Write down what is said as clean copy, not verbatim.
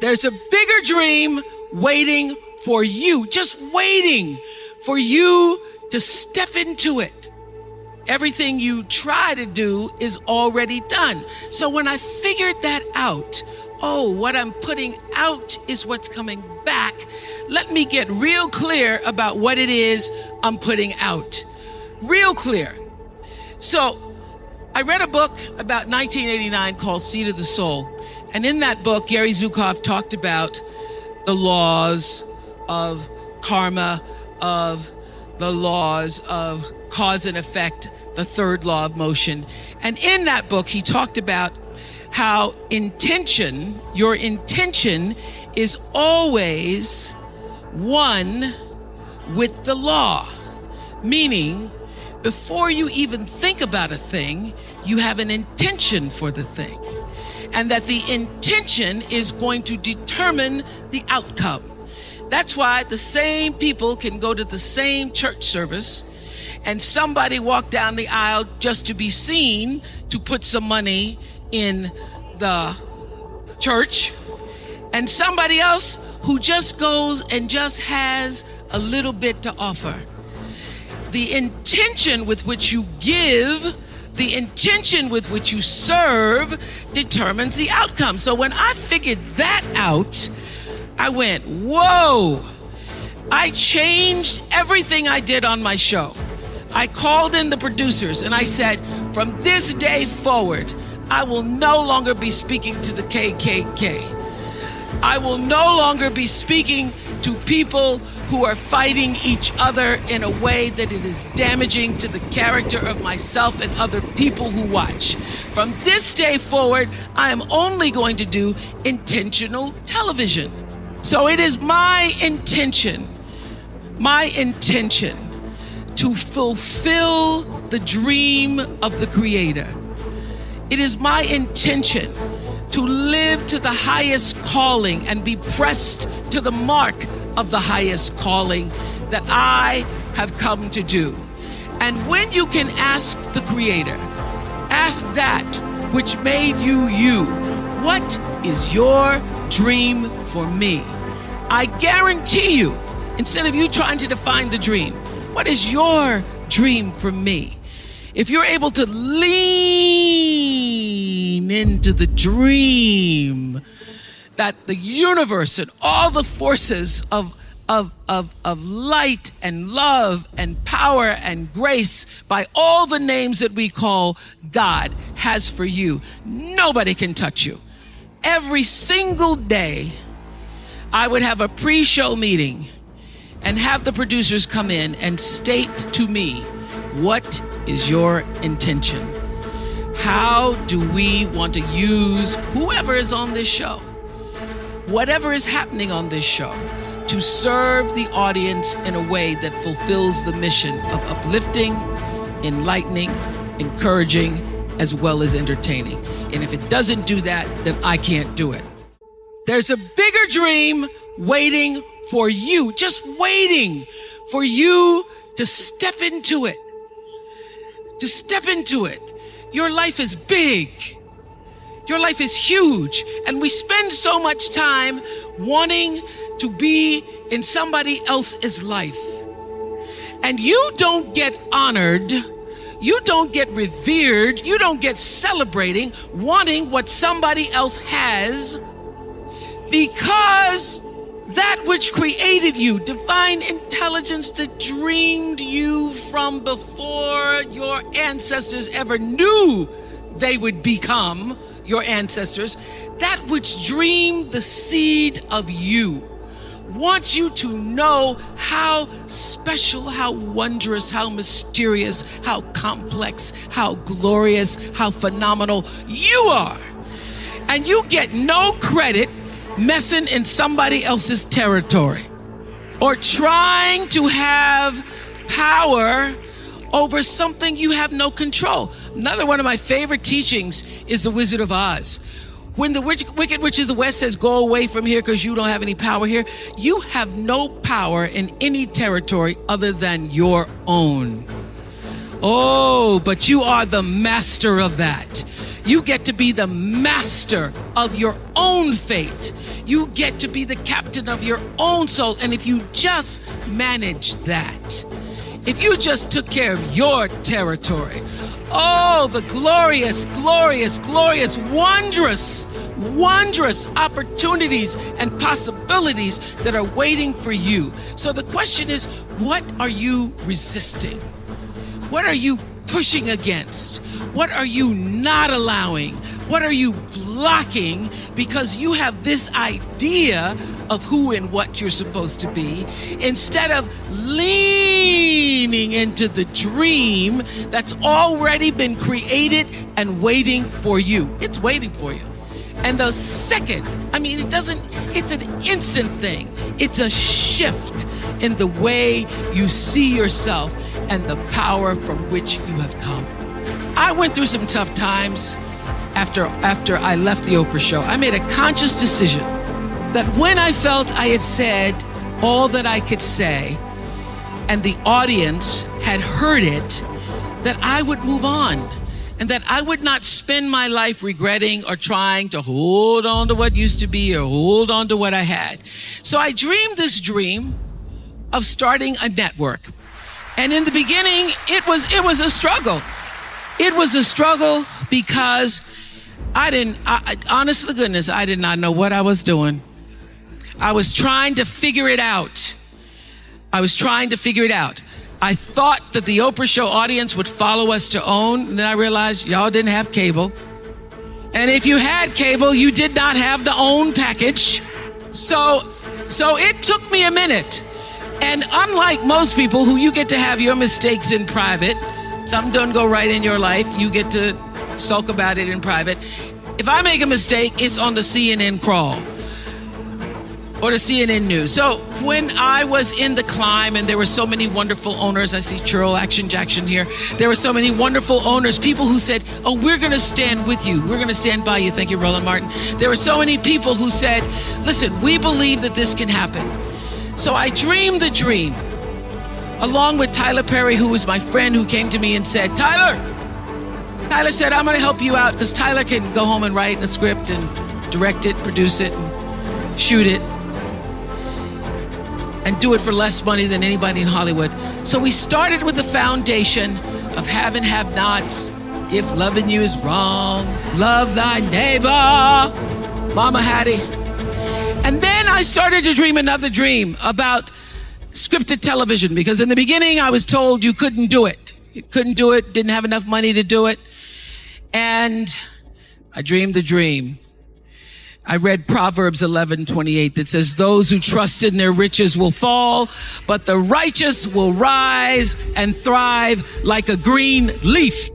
There's a bigger dream waiting for you, just waiting for you to step into it. Everything you try to do is already done. So when I figured that out, what I'm putting out is what's coming back. Let me get real clear about what it is I'm putting out. Real clear. So I read a book about 1989 called Seed of the Soul. And in that book, Gary Zukav talked about the laws of karma, of the laws of cause and effect, the third law of motion. And in that book, he talked about how your intention is always one with the law. Meaning, before you even think about a thing, you have an intention for the thing. And that the intention is going to determine the outcome. That's why the same people can go to the same church service and somebody walk down the aisle just to be seen to put some money in the church, and somebody else who just goes and just has a little bit to offer. The intention with which you give, the intention with which you serve determines the outcome. So when I figured that out, I went, whoa. I changed everything I did on my show. I called in the producers and I said, from this day forward, I will no longer be speaking to the KKK. I will no longer be speaking to people who are fighting each other in a way that it is damaging to the character of myself and other people who watch. From this day forward, I am only going to do intentional television. So it is my intention to fulfill the dream of the Creator. It is my intention to live to the highest calling and be pressed to the mark of the highest calling that I have come to do. And when you can ask the Creator, ask that which made you you, what is your dream for me? I guarantee you, instead of you trying to define the dream, what is your dream for me? If you're able to lean into the dream that the universe and all the forces of light and love and power and grace by all the names that we call God has for you, nobody can touch you. Every single day, I would have a pre-show meeting and have the producers come in and state to me, what is your intention? How do we want to use whoever is on this show, whatever is happening on this show, to serve the audience in a way that fulfills the mission of uplifting, enlightening, encouraging, as well as entertaining. And if it doesn't do that, then I can't do it. There's a bigger dream waiting for you, just waiting for you to step into it. To step into it. Your life is big. Your life is huge. And we spend so much time wanting to be in somebody else's life. And you don't get honored, you don't get revered, you don't get celebrating wanting what somebody else has, because that which created you, divine intelligence that dreamed you from before your ancestors ever knew they would become your ancestors, that which dreamed the seed of you, wants you to know how special, how wondrous, how mysterious, how complex, how glorious, how phenomenal you are. And you get no credit messing in somebody else's territory or trying to have power over something you have no control. Another one of my favorite teachings is The Wizard of Oz. When the Wicked Witch of the West says, go away from here because you don't have any power here, you have no power in any territory other than your own. Oh, but you are the master of that. You get to be the master of your own fate. You get to be the captain of your own soul. And if you just manage that, if you just took care of your territory, oh, the glorious, glorious, glorious, wondrous, wondrous opportunities and possibilities that are waiting for you. So the question is, what are you resisting? What are you pushing against? What are you not allowing? What are you blocking because you have this idea of who and what you're supposed to be, instead of leaning into the dream that's already been created and waiting for you? It's waiting for you. And the second, it's an instant thing. It's a shift in the way you see yourself and the power from which you have come. I went through some tough times after I left the Oprah show. I made a conscious decision that when I felt I had said all that I could say and the audience had heard it, that I would move on and that I would not spend my life regretting or trying to hold on to what used to be or hold on to what I had. So I dreamed this dream of starting a network. And in the beginning, it was a struggle. It was a struggle because honest to goodness, I did not know what I was doing. I was trying to figure it out. I thought that the Oprah show audience would follow us to OWN. And then I realized y'all didn't have cable. And if you had cable, you did not have the OWN package. So it took me a minute. And unlike most people who you get to have your mistakes in private, something doesn't go right in your life, you get to sulk about it in private. If I make a mistake, it's on the CNN crawl or the CNN news. So when I was in the climb and there were so many wonderful owners, I see Churl Action Jackson here. There were so many wonderful owners, people who said, oh, we're going to stand with you. We're going to stand by you. Thank you, Roland Martin. There were so many people who said, listen, we believe that this can happen. So I dreamed the dream along with Tyler Perry, who was my friend, who came to me and said, Tyler said, I'm going to help you out because Tyler can go home and write a script and direct it, produce it, and shoot it, and do it for less money than anybody in Hollywood. So we started with the foundation of have and have nots. If loving you is wrong, love thy neighbor, Mama Hattie. And then I started to dream another dream about scripted television, because in the beginning I was told you couldn't do it. You couldn't do it, didn't have enough money to do it. And I dreamed the dream. I read Proverbs 11:28 that says, those who trust in their riches will fall, but the righteous will rise and thrive like a green leaf.